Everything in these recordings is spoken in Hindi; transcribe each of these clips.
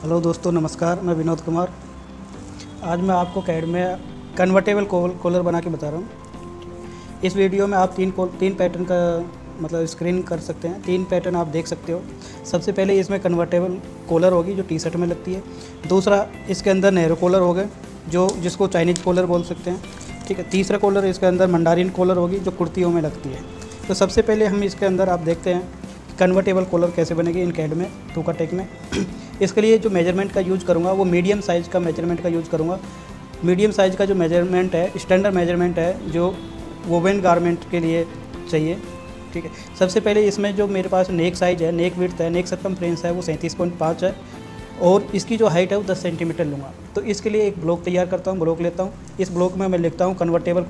हेलो दोस्तों, नमस्कार। मैं विनोद कुमार। आज मैं आपको कैड में कन्वर्टेबल कॉलर बना के बता रहा हूँ। इस वीडियो में आप तीन पैटर्न का मतलब स्क्रीन कर सकते हैं। तीन पैटर्न आप देख सकते हो। सबसे पहले इसमें कन्वर्टेबल कॉलर होगी जो टी शर्ट में लगती है। दूसरा इसके अंदर नेहरू कॉलर होगा जिसको चाइनीज़ कॉलर बोल सकते हैं, ठीक है। तीसरा कॉलर इसके अंदर मंडारिन कॉलर होगी जो कुर्तियों में लगती है। तो सबसे पहले हम इसके अंदर आप देखते हैं कन्वर्टेबल कॉलर कैसे बनेगी इन कैड में, टूकाटेक में। इसके लिए जो मेजरमेंट का यूज़ करूँगा वो मीडियम साइज़ का मेजरमेंट का यूज़ करूँगा। मीडियम साइज़ का जो मेजरमेंट है स्टैंडर्ड मेजरमेंट है जो वोवेन गारमेंट के लिए चाहिए, ठीक है। सबसे पहले इसमें जो मेरे पास नेक साइज़ है, नेक विड्थ है, नेक सरकमफ्रेंस है वो 37.5 है और इसकी जो हाइट है वो 10 सेंटीमीटर लूँगा। तो इसके लिए एक ब्लॉक तैयार करता हूँ, ब्लॉक लेता हूँ। इस ब्लॉक में मैं लिखता हूँ convertible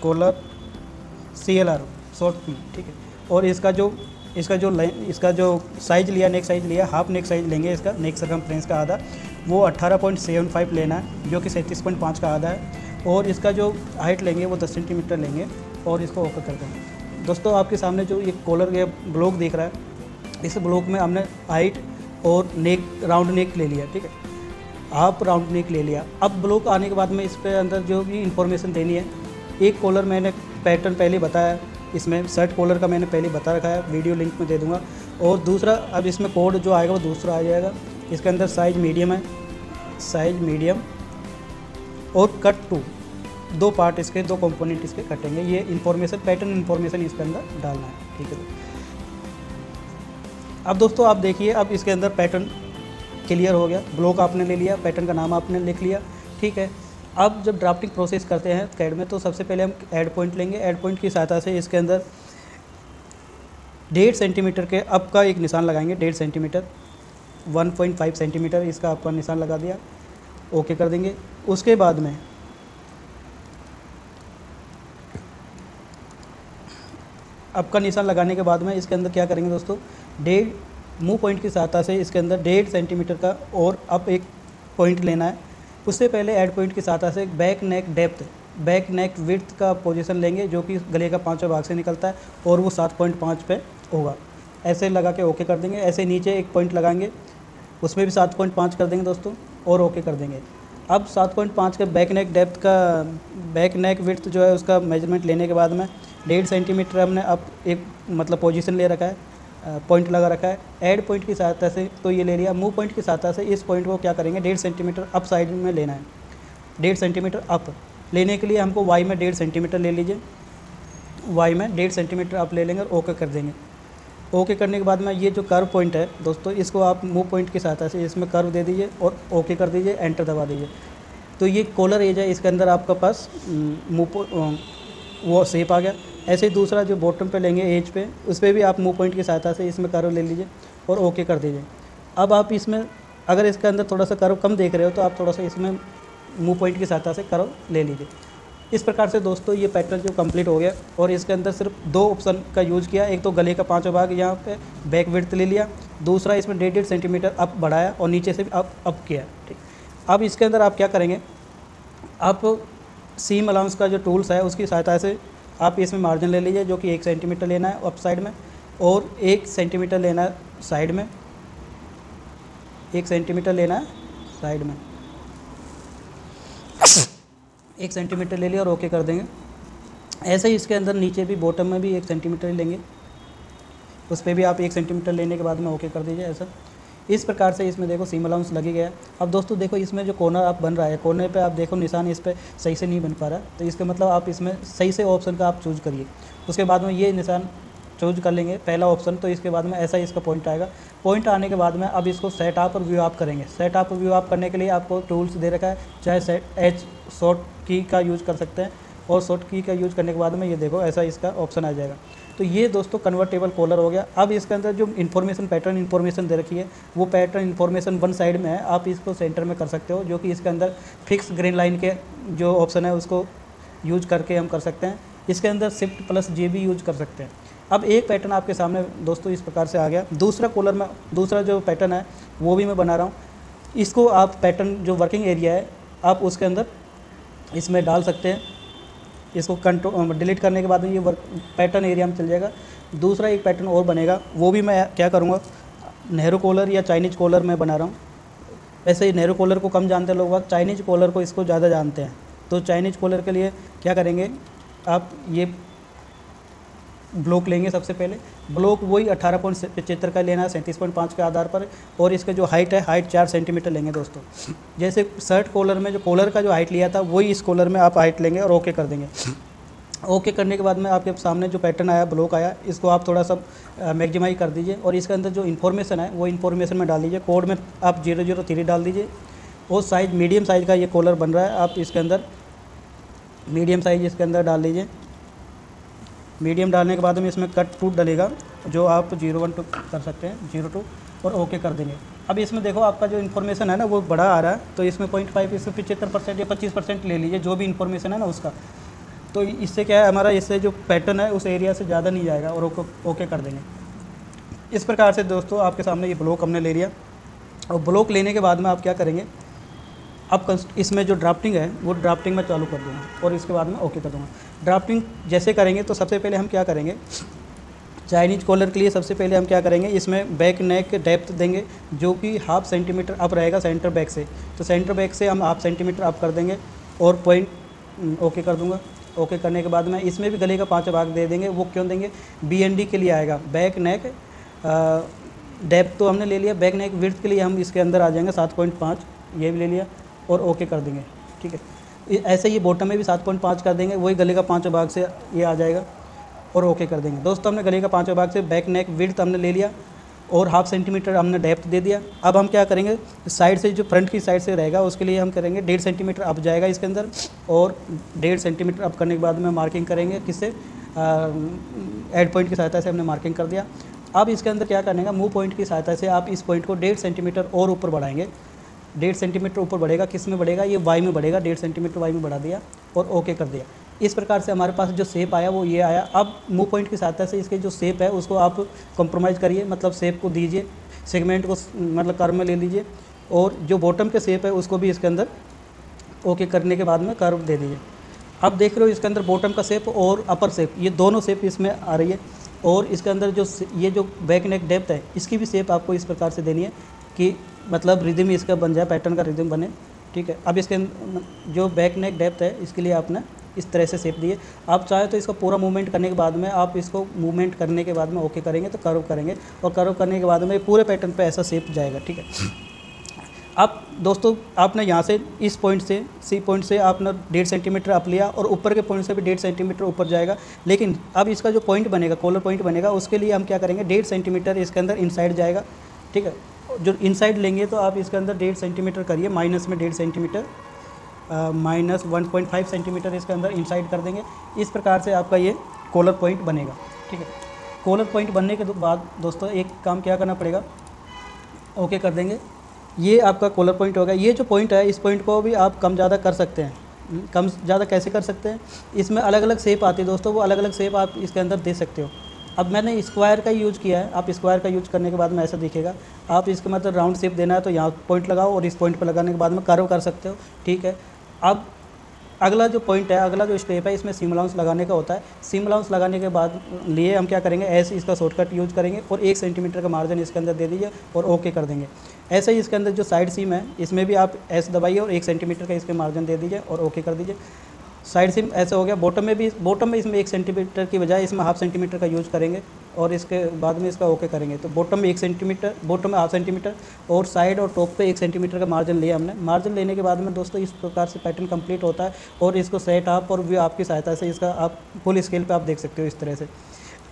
collar CLR short P, ठीक है। और इसका जो साइज़ लिया, नेक साइज़ लिया, हाफ नेक साइज़ लेंगे इसका, नेक सरकमफ्रेंस का आधा वो 18.75 लेना है जो कि 37.5 का आधा है। और इसका जो हाइट लेंगे वो 10 सेंटीमीटर लेंगे और इसको ओके कर देंगे। दोस्तों आपके सामने जो ये कॉलर ये ब्लॉक दिख रहा है, इस ब्लॉक में हमने हाइट और नेक राउंड नेक ले लिया, ठीक है। हाफ राउंड नेक ले लिया। अब ब्लॉक आने के बाद में इस पे अंदर जो भी इंफॉर्मेशन देनी है, एक कॉलर मैंने पैटर्न पहले बताया, इसमें शर्ट कॉलर का मैंने पहले बता रखा है, वीडियो लिंक में दे दूंगा। और दूसरा अब इसमें कोड जो आएगा वो दूसरा आ जाएगा। इसके अंदर साइज़ मीडियम है, साइज़ मीडियम और कट टू, दो पार्ट इसके, दो कंपोनेंट इसके कटेंगे। ये इन्फॉर्मेशन पैटर्न इन्फॉर्मेशन इसके अंदर डालना है, ठीक है। अब दोस्तों आप देखिए, अब इसके अंदर पैटर्न क्लियर हो गया। ब्लॉक आपने ले लिया, पैटर्न का नाम आपने लिख लिया, ठीक है। अब जब ड्राफ्टिंग प्रोसेस करते हैं कैड में तो सबसे पहले हम ऐड पॉइंट लेंगे। ऐड पॉइंट की सहायता से इसके अंदर 1.5 सेंटीमीटर के अप का एक निशान लगाएंगे। 1.5 सेंटीमीटर, 1.5 सेंटीमीटर इसका अप का निशान लगा दिया, ओके कर देंगे। उसके बाद में अप का निशान लगाने के बाद में इसके अंदर क्या करेंगे दोस्तों, मूव पॉइंट की सहायता से इसके अंदर 1.5 सेंटीमीटर का और अप एक पॉइंट लेना है। उससे पहले ऐड पॉइंट की सहायता से back neck depth, back neck width का पोजीशन लेंगे जो कि गले का 5वां भाग से निकलता है और वो 7.5 पे होगा। ऐसे लगा के ओके कर देंगे। ऐसे नीचे एक पॉइंट लगाएंगे, उसमें भी 7.5 कर देंगे दोस्तों और ओके कर देंगे। अब 7.5 के बैक नेक डेप्थ का, बैक नेक विड्थ जो है उसका मेजरमेंट लेने के बाद में 1.5 सेंटीमीटर हमने अब एक मतलब पोजीशन ले रखा है, पॉइंट लगा रखा है। ऐड पॉइंट की सहायता से तो ये ले लिया। मूव पॉइंट की सहायता से इस पॉइंट को क्या करेंगे, 1.5 सेंटीमीटर अप साइड में लेना है। 1.5 सेंटीमीटर अप लेने के लिए हमको वाई में 1.5 सेंटीमीटर ले लीजिए। वाई में 1.5 सेंटीमीटर अप ले लेंगे और ओके कर देंगे। ओके करने के बाद में ये जो कर्व पॉइंट है दोस्तों, इसको आप मूव पॉइंट की सहायता से इसमें कर्व दे दीजिए और ओके कर दीजिए, एंटर दबा दीजिए। तो ये कॉलर एज है, इसके अंदर आपका पास वो शेप आ गया। ऐसे ही दूसरा जो बॉटम पे लेंगे एज पे, उस पर भी आप मूव पॉइंट की सहायता से इसमें कर्व ले लीजिए और ओके कर दीजिए। अब आप इसमें अगर इसके अंदर थोड़ा सा कर्व कम देख रहे हो तो आप थोड़ा सा इसमें मूव पॉइंट की सहायता से कर्व ले लीजिए। इस प्रकार से दोस्तों ये पैटर्न जो कंप्लीट हो गया और इसके अंदर सिर्फ 2 ऑप्शन का यूज़ किया। एक तो गले का 5वां भाग यहाँ पे बैक विड्थ ले लिया, दूसरा इसमें 1.5 सेंटीमीटर अप बढ़ाया और नीचे से भी अप किया, ठीक। अब इसके अंदर आप क्या करेंगे, आप सीम अलाउंस का जो टूल्स है उसकी सहायता से आप इसमें मार्जिन ले लीजिए जो कि 1 सेंटीमीटर लेना है अप साइड में और 1 सेंटीमीटर लेना है साइड में, 1 सेंटीमीटर लेना है साइड में, 1 सेंटीमीटर ले लिया और ओके कर देंगे। ऐसे ही इसके अंदर नीचे भी बॉटम में भी 1 सेंटीमीटर लेंगे, उस पर भी आप 1 सेंटीमीटर लेने के बाद में ओके कर दीजिए। ऐसा इस प्रकार से इसमें देखो सीम अलाउंस लगी गया। अब दोस्तों देखो इसमें जो कॉर्नर आप बन रहा है, कॉर्नर पे आप देखो निशान इस पर सही से नहीं बन पा रहा, तो इसका मतलब आप इसमें सही से ऑप्शन का आप चूज़ करिए। उसके बाद में ये निशान चूज कर लेंगे पहला ऑप्शन, तो इसके बाद में ऐसा ही इसका पॉइंट आएगा। पॉइंट आने के बाद में अब इसको सेट अप और व्यू अप करेंगे। सेट अप और व्यू अप करने के लिए आपको टूल्स दे रखा है, चाहे शॉर्ट की का यूज़ कर सकते हैं और शॉर्ट की का यूज़ करने के बाद में ये देखो ऐसा इसका ऑप्शन आ जाएगा। तो ये दोस्तों कन्वर्टेबल कॉलर हो गया। अब इसके अंदर जो इन्फॉर्मेशन पैटर्न इन्फॉर्मेशन दे रखी है वो पैटर्न इन्फॉर्मेशन वन साइड में है, आप इसको सेंटर में कर सकते हो, जो कि इसके अंदर फिक्स ग्रीन लाइन के जो ऑप्शन है उसको यूज करके हम कर सकते हैं। इसके अंदर शिफ्ट प्लस जे भी यूज कर सकते हैं। अब एक पैटर्न आपके सामने दोस्तों इस प्रकार से आ गया। दूसरा कॉलर में दूसरा जो पैटर्न है वो भी मैं बना रहा हूँ। इसको आप पैटर्न जो वर्किंग एरिया है आप उसके अंदर इसमें डाल सकते हैं। इसको कंट्रोल डिलीट करने के बाद में ये वर्क पैटर्न एरिया में चल जाएगा। दूसरा एक पैटर्न और बनेगा, वो भी मैं क्या करूँगा, नेहरू कॉलर या चाइनीज़ कॉलर मैं बना रहा हूँ। वैसे ही नेहरू कॉलर को कम जानते हैं लोग, चाइनीज़ कॉलर को इसको ज़्यादा जानते हैं। तो चाइनीज़ कॉलर के लिए क्या करेंगे, आप ये ब्लॉक लेंगे। सबसे पहले ब्लॉक वही 18.75 का लेना है 37.5 के आधार पर, और इसका जो हाइट है, हाइट 4 सेंटीमीटर लेंगे दोस्तों। जैसे शर्ट कॉलर में जो कॉलर का जो हाइट लिया था वही इस कॉलर में आप हाइट लेंगे और ओके कर देंगे। ओके करने के बाद में आपके सामने जो पैटर्न आया, ब्लॉक आया, इसको आप थोड़ा सा मैक्सिमाइज कर दीजिए और इसके अंदर जो इन्फॉर्मेशन है वो इन्फॉर्मेशन में डाल दीजिए। कोड में आप 003 डाल दीजिए। और साइज़ मीडियम साइज़ का ये कॉलर बन रहा है, आप इसके अंदर मीडियम साइज़ इसके अंदर डाल लीजिए। मीडियम डालने के बाद में इसमें कट टू डलेगा, जो आप 012 कर सकते हैं, 02, और ओके कर देंगे। अब इसमें देखो आपका जो इन्फॉर्मेशन है ना वो बड़ा आ रहा है, तो इसमें 0.5 इसमें 75% या 25% ले लीजिए, जो भी इन्फॉर्मेशन है ना उसका। तो इससे क्या है, हमारा इससे जो पैटर्न है उस एरिया से ज़्यादा नहीं जाएगा, और ओके कर देंगे। इस प्रकार से दोस्तों आपके सामने ये ब्लॉक हमने ले लिया। और ब्लॉक लेने के बाद में आप क्या करेंगे, अब इसमें जो ड्राफ्टिंग है वो ड्राफ्टिंग मैं चालू कर दूँगा और इसके बाद में ओके कर दूँगा। ड्राफ्टिंग जैसे करेंगे तो सबसे पहले हम क्या करेंगे, चाइनीज़ कॉलर के लिए सबसे पहले हम क्या करेंगे, इसमें बैक नेक डेप्थ देंगे जो कि 1/2 सेंटीमीटर अप रहेगा सेंटर बैक से। तो सेंटर बैक से हम 1/2 सेंटीमीटर अप कर देंगे और पॉइंट ओके कर दूँगा। ओके करने के बाद में इसमें भी गले का 5 भाग दे देंगे। वो क्यों देंगे, BND के लिए आएगा, बैक नेक डेप्थ तो हमने ले लिया। बैक नेक विड्थ के लिए हम इसके अंदर आ जाएंगे 7.5, ये भी ले लिया और ओके कर देंगे। ठीक है, ऐसे ही बॉटम में भी 7.5 कर देंगे, वही गले का 5 भाग से ये आ जाएगा और ओके कर देंगे। दोस्तों हमने गले का 5 भाग से बैक नेक विड्थ हमने ले लिया और 1/2 सेंटीमीटर हमने डेप्थ दे दिया। अब हम क्या करेंगे, साइड से जो फ्रंट की साइड से रहेगा उसके लिए हम करेंगे 1.5 सेंटीमीटर अप जाएगा इसके अंदर, और 1.5 सेंटीमीटर अप करने के बाद में मार्किंग करेंगे, किससे, एड पॉइंट की सहायता से हमने मार्किंग कर दिया। अब इसके अंदर क्या करने का, मूव पॉइंट की सहायता से आप इस पॉइंट को 1.5 सेंटीमीटर और ऊपर बढ़ाएंगे। 1.5 सेंटीमीटर ऊपर बढ़ेगा, किस में बढ़ेगा, ये वाई में बढ़ेगा। 1.5 सेंटीमीटर वाई में बढ़ा दिया और ओके कर दिया। इस प्रकार से हमारे पास जो शेप आया वो ये आया। अब मूव पॉइंट की सहायता से इसके जो शेप है उसको आप कॉम्प्रोमाइज़ करिए, मतलब शेप को दीजिए, सेगमेंट को मतलब कर्व में ले लीजिए, और जो बॉटम के शेप है उसको भी इसके अंदर ओके करने के बाद में कर्व दे दीजिए। अब देख रहे हो इसके अंदर बॉटम का शेप और अपर शेप, ये दोनों शेप इसमें आ रही है। और इसके अंदर जो ये जो बैक नेक डेप्थ है इसकी भी शेप आपको इस प्रकार से देनी है कि मतलब रिदम इसका बन जाए, पैटर्न का रिदम बने। ठीक है, अब इसके जो बैक नेक डेप्थ है इसके लिए आपने इस तरह से शेप दिए। आप चाहे तो इसका पूरा मूवमेंट करने के बाद में आप इसको मूवमेंट करने के बाद में ओके करेंगे तो कर्व करेंगे, और कर्व करने के बाद में पूरे पैटर्न पे ऐसा शेप जाएगा। ठीक है, अब दोस्तों आपने यहाँ से इस पॉइंट से सी पॉइंट से आपने 1.5 सेंटीमीटर अप लिया और ऊपर के पॉइंट से भी 1.5 सेंटीमीटर ऊपर जाएगा। लेकिन अब इसका जो पॉइंट बनेगा, कॉलर पॉइंट बनेगा, उसके लिए हम क्या करेंगे, 1.5 सेंटीमीटर इसके अंदर इनसाइड जाएगा। ठीक है, जो इनसाइड लेंगे तो आप इसके अंदर 1.5 सेंटीमीटर करिए, माइनस में 1.5 सेंटीमीटर, माइनस 1.5 सेंटीमीटर इसके अंदर इनसाइड कर देंगे। इस प्रकार से आपका ये कॉलर पॉइंट बनेगा। ठीक है, कॉलर पॉइंट बनने के बाद दोस्तों एक काम क्या करना पड़ेगा, ओके कर देंगे। ये आपका कॉलर पॉइंट होगा। ये जो पॉइंट है इस पॉइंट को भी आप कम ज़्यादा कर सकते हैं। कम ज़्यादा कैसे कर सकते हैं, इसमें अलग अलग शेप आती है दोस्तों, वो अलग अलग शेप आप इसके अंदर दे सकते हो। अब मैंने स्क्वायर का यूज़ किया है, आप स्क्वायर का यूज़ करने के बाद में ऐसा दिखेगा। आप इसका मतलब राउंड शेप देना है तो यहाँ पॉइंट लगाओ और इस पॉइंट पर लगाने के बाद में कर्व कर सकते हो। ठीक है, अब अगला जो पॉइंट है, अगला जो स्टेप है, इसमें सीम अलाउंस लगाने का होता है। सीम अलाउंस लगाने के बाद लिए हम क्या करेंगे, ऐसे इसका शॉर्टकट यूज़ करेंगे और 1 सेंटीमीटर का मार्जिन इसके अंदर दे दीजिए और ओके कर देंगे। ऐसे ही इसके अंदर जो साइड सीम है इसमें भी आप ऐसे दबाइए और 1 सेंटीमीटर का इसके मार्जिन दे दीजिए और ओके कर दीजिए। साइड सीम ऐसा हो गया। बॉटम में इसमें 1 सेंटीमीटर की बजाय इसमें 1/2 सेंटीमीटर का यूज़ करेंगे और इसके बाद में इसका ओके करेंगे। तो बॉटम में 1 सेंटीमीटर, बॉटम में 1/2 सेंटीमीटर और साइड और टॉप पे 1 सेंटीमीटर का मार्जिन लिया हमने। मार्जिन लेने के बाद में दोस्तों इस प्रकार से पैटर्न कंप्लीट होता है और इसको सेट आप और व्यू आपकी सहायता से इसका आप फुल स्केल पे आप देख सकते हो इस तरह से।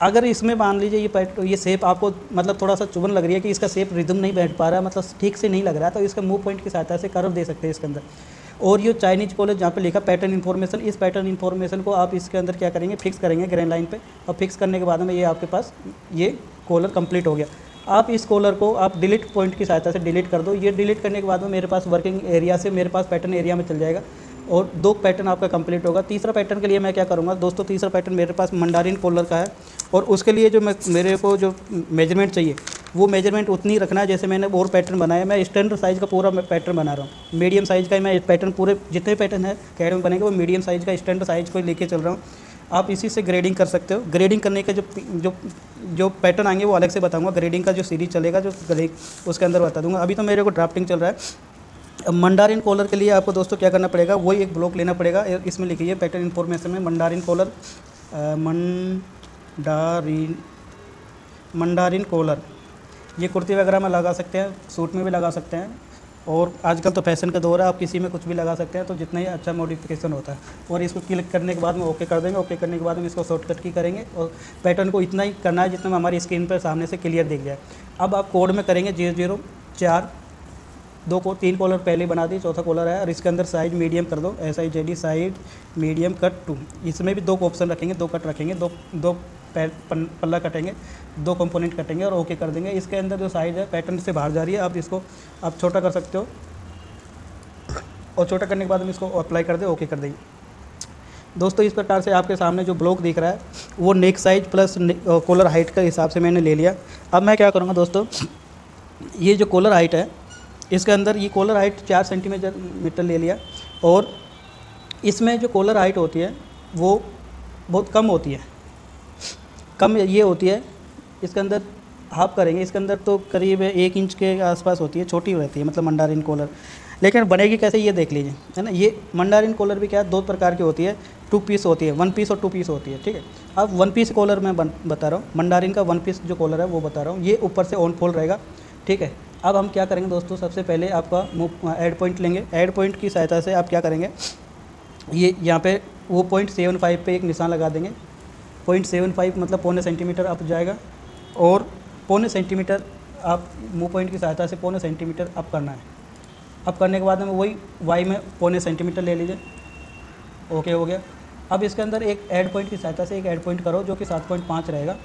अगर इसमें मान लीजिए ये शेप आपको मतलब थोड़ा सा चुभन लग रही है कि इसका शेप रिदम नहीं बैठ पा रहा है, मतलब ठीक से नहीं लग रहा है, तो इसका मूव पॉइंट की सहायता से कर्व दे सकते हैं इसके अंदर। और ये चाइनीज कॉलर जहाँ पे लिखा पैटर्न इन्फॉर्मेशन, इस पैटर्न इन्फॉर्मेशन को आप इसके अंदर क्या करेंगे, फिक्स करेंगे ग्रेन लाइन पे, और फिक्स करने के बाद में ये आपके पास ये कॉलर कंप्लीट हो गया। आप इस कॉलर को आप डिलीट पॉइंट की सहायता से डिलीट कर दो। ये डिलीट करने के बाद में मेरे पास वर्किंग एरिया से मेरे पास पैटर्न एरिया में चल जाएगा और 2 पैटर्न आपका कंप्लीट होगा। तीसरा पैटर्न के लिए मैं क्या करूँगा दोस्तों, तीसरा पैटर्न मेरे पास मंडारिन कॉलर का है और उसके लिए जो मेरे को जो मेजरमेंट चाहिए वो मेजरमेंट उतनी रखना है जैसे मैंने और पैटर्न बनाया। मैं स्टैंडर्ड साइज़ का पूरा पैटर्न बना रहा हूँ, मीडियम साइज़ का मैं पैटर्न पूरे जितने पैटर्न है कैड में बनेंगे वो मीडियम साइज़ का स्टैंडर्ड साइज़ को लेके चल रहा हूँ। आप इसी से ग्रेडिंग कर सकते हो। ग्रेडिंग करने का जो पैटर्न आएंगे वो अलग से बताऊँगा। ग्रेडिंग का जो सीरीज चलेगा जो उसके अंदर बता दूँगा। अभी तो मेरे को ड्राफ्टिंग चल रहा है। अब मंडारिन कॉलर के लिए आपको दोस्तों क्या करना पड़ेगा, वही एक ब्लॉक लेना पड़ेगा। इसमें लिखिए पैटर्न इन्फॉर्मेशन में मंडारिन कॉलर, मंडारिन कॉलर ये कुर्ती वगैरह में लगा सकते हैं, सूट में भी लगा सकते हैं, और आजकल तो फैशन का दौर है, आप किसी में कुछ भी लगा सकते हैं, तो जितना ही अच्छा मॉडिफिकेशन होता है। और इसको क्लिक करने के बाद में ओके कर देंगे। ओके करने के बाद में इसको शॉर्टकट की करेंगे और पैटर्न को इतना ही करना है जितना में हमारी स्क्रीन पर सामने से क्लियर दिख जाए। अब आप कोड में करेंगे 004 3 कॉलर पहले बना दी, चौथा कॉलर है, और इसके अंदर साइज मीडियम कर दो, SIZ साइड मीडियम कट 2। इसमें भी 2 ऑप्शन रखेंगे, 2 कट रखेंगे, दो पल्ला कटेंगे, 2 कंपोनेंट कटेंगे और ओके कर देंगे। इसके अंदर जो साइज़ है पैटर्न से बाहर जा रही है, आप इसको आप छोटा कर सकते हो, और छोटा करने के बाद हम इसको अप्लाई कर दे, ओके कर देंगे। दोस्तों इस प्रकार से आपके सामने जो ब्लॉक दिख रहा है वो नेक साइज प्लस कॉलर हाइट के हिसाब से मैंने ले लिया। अब मैं क्या करूँगा दोस्तों, ये जो कॉलर हाइट है इसके अंदर ये कॉलर हाइट 4 सेंटीमीटर ले लिया, और इसमें जो कॉलर हाइट होती है वो बहुत कम होती है, कम ये होती है। इसके अंदर हाफ करेंगे, इसके अंदर तो करीब 1 इंच के आसपास होती है, छोटी रहती है मतलब मंडारिन कॉलर। लेकिन बनेगी कैसे ये देख लीजिए, है ना। ये मंडारिन कॉलर भी क्या है, 2 प्रकार की होती है, 2 पीस होती है, 1 पीस और 2 पीस होती है, ठीक है। अब 1 पीस कॉलर मैं बता रहा हूँ, मंडारिन का 1 पीस जो कॉलर है वो बता रहा हूँ। ये ऊपर से ऑन फोल्ड रहेगा, ठीक है। अब हम क्या करेंगे दोस्तों, सबसे पहले आपका ऐड पॉइंट लेंगे। ऐड पॉइंट की सहायता से आप क्या करेंगे, ये यहाँ पे वो 0.75 पे एक निशान लगा देंगे। 0.75 मतलब 0.25 सेंटीमीटर अप जाएगा, और 0.25 सेंटीमीटर आप मूव पॉइंट की सहायता से 0.25 सेंटीमीटर अप करना है। अप करने के बाद में वही वाई में 0.25 सेंटीमीटर ले लीजिए, ओके हो गया। अब इसके अंदर एक ऐड पॉइंट की सहायता से एक ऐड पॉइंट करो जो कि 7.5 रहेगा।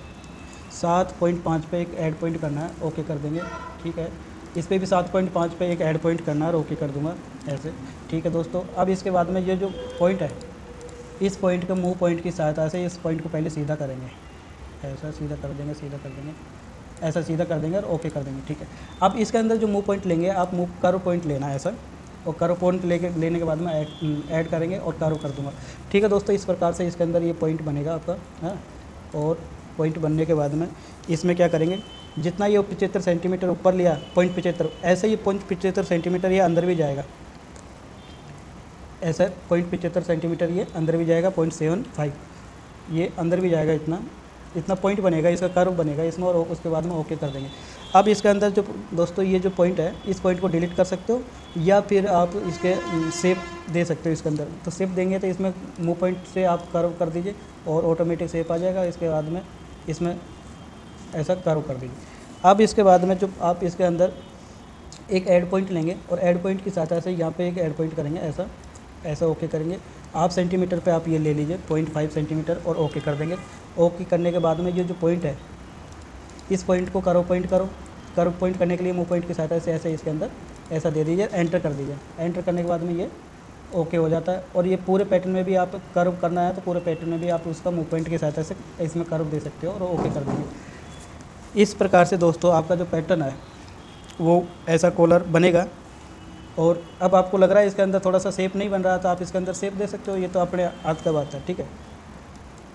7.5 पे एक ऐड पॉइंट करना है, ओके कर देंगे, ठीक है। इस पर भी 7.5 पे एक ऐड पॉइंट करना है और ओके कर दूंगा ऐसे, ठीक है दोस्तों। अब इसके बाद में ये जो पॉइंट है, इस पॉइंट के मूव पॉइंट की सहायता से इस पॉइंट को पहले सीधा करेंगे, ऐसा सीधा कर देंगे, सीधा कर देंगे, ऐसा सीधा कर देंगे और ओके कर देंगे, ठीक है। अब इसके अंदर जो मूव पॉइंट लेंगे, आप मूव कर्व पॉइंट लेना है ऐसा, और कर्व पॉइंट लेने के बाद में ऐड करेंगे और कर्व कर दूंगा, ठीक है दोस्तों। इस प्रकार से इसके अंदर ये पॉइंट बनेगा आपका, हाँ। और पॉइंट बनने के बाद में इसमें क्या करेंगे, जितना ये 75 सेंटीमीटर ऊपर लिया 0.75, ऐसे ही 0.75 सेंटीमीटर ये अंदर भी जाएगा, ऐसा 0.75 सेंटीमीटर ये अंदर भी जाएगा, 0.75 ये अंदर भी जाएगा, इतना पॉइंट बनेगा, इसका कर्व बनेगा इसमें, और उसके बाद में ओके कर देंगे। अब इसके अंदर जो दोस्तों ये जो पॉइंट है, इस पॉइंट को डिलीट कर सकते हो, या फिर आप इसके शेप दे सकते हो इसके अंदर। तो शेप देंगे तो इसमें मूव पॉइंट से आप कर्व कर दीजिए और ऑटोमेटिक शेप आ जाएगा। इसके बाद में इसमें ऐसा कर्व कर दीजिए। अब इसके बाद में जो आप इसके अंदर एक ऐड पॉइंट लेंगे, और ऐड पॉइंट की सहायता से यहाँ पे एक ऐड पॉइंट करेंगे, ऐसा ओके करेंगे। आप सेंटीमीटर पे आप ये ले लीजिए 0.5 सेंटीमीटर और ओके कर देंगे। ओके करने के बाद में ये जो पॉइंट है, इस पॉइंट को कर्व पॉइंट करो। कर्व पॉइंट करने के लिए मूव पॉइंट की सहायता से ऐसे इसके अंदर ऐसा दे दीजिए, एंटर कर दीजिए। एंटर करने के बाद में ये ओके हो जाता है। और ये पूरे पैटर्न में भी आप कर्व करना है तो पूरे पैटर्न में भी आप उसका मूव पॉइंट की सहायता से इसमें कर्व दे सकते हो और ओके कर देंगे। इस प्रकार से दोस्तों आपका जो पैटर्न है वो ऐसा कॉलर बनेगा। और अब आपको लग रहा है इसके अंदर थोड़ा सा शेप नहीं बन रहा, तो आप इसके अंदर शेप दे सकते हो, ये तो अपने हाथ का बात है, ठीक है।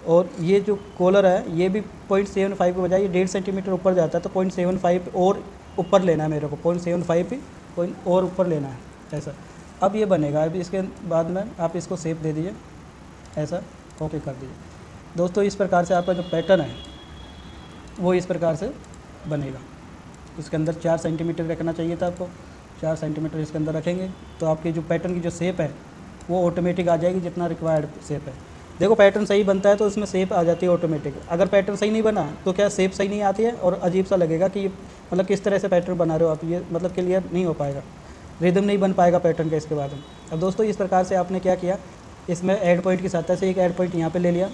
और ये जो कॉलर है ये भी 0.75 के बजाय ये 1.5 सेंटीमीटर ऊपर जाता है, तो 0.75 और ऊपर लेना है मेरे को, 0.75 पॉइंट और ऊपर लेना है ऐसा। अब ये बनेगा। अब इसके बाद में आप इसको शेप दे दीजिए ऐसा, ओके कर दीजिए। दोस्तों इस प्रकार से आपका जो पैटर्न है वो इस प्रकार से बनेगा। इसके अंदर 4 सेंटीमीटर रखना चाहिए था आपको, 4 सेंटीमीटर इसके अंदर रखेंगे तो आपके जो पैटर्न की जो शेप है वो ऑटोमेटिक आ जाएगी, जितना रिक्वायर्ड शेप है। देखो पैटर्न सही बनता है तो उसमें शेप आ जाती है ऑटोमेटिक। अगर पैटर्न सही नहीं बना तो क्या शेप सही नहीं आती है और अजीब सा लगेगा कि मतलब किस तरह से पैटर्न बना रहे हो आप, ये मतलब क्लियर नहीं हो पाएगा, रिदम नहीं बन पाएगा पैटर्न का इसके बाद। अब दोस्तों इस प्रकार से आपने क्या किया, इसमें ऐड पॉइंट की सहायता से एक ऐड पॉइंट यहाँ पे ले लिया,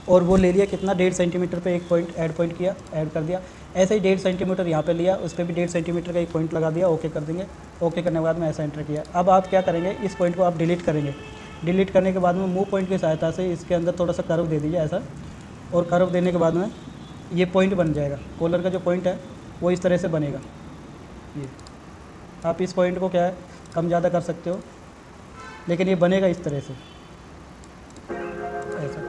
और वो ले लिया कितना 1.5 सेंटीमीटर पे एक पॉइंट ऐड पॉइंट किया, ऐड कर दिया। ऐसे ही 1.5 सेंटीमीटर यहाँ पे लिया, उस पर भी 1.5 सेंटीमीटर का एक पॉइंट लगा दिया, ओके कर देंगे। ओके करने के बाद में ऐसा एंटर किया। अब आप क्या करेंगे, इस पॉइंट को आप डिलीट करेंगे। डिलीट करने के बाद में मूव पॉइंट की सहायता से इसके अंदर थोड़ा सा कर्व दे दीजिए ऐसा, और कर्व देने के बाद में ये पॉइंट बन जाएगा। कॉलर का जो पॉइंट है वो इस तरह से बनेगा। ये आप इस पॉइंट को क्या है कम ज़्यादा कर सकते हो, लेकिन ये बनेगा इस तरह से ऐसा।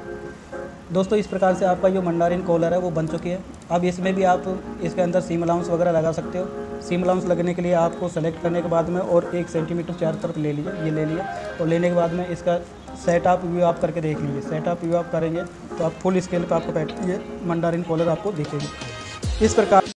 दोस्तों इस प्रकार से आपका जो मंडारिन कॉलर है वो बन चुकी है। अब इसमें भी आप इसके अंदर सीम अलाउंस वगैरह लगा सकते हो। सीम अलाउंस लगने के लिए आपको सेलेक्ट करने के बाद में और 1 सेंटीमीटर चारों तरफ ले लीजिए, ये ले लिया। और लेने के बाद में इसका सेटअप व्यू आप करके देख लीजिए। सेटअप व्यू आप करेंगे तो आप फुल स्केल पर आपको ये मंडारिन कॉलर आपको दिखेगी इस प्रकार।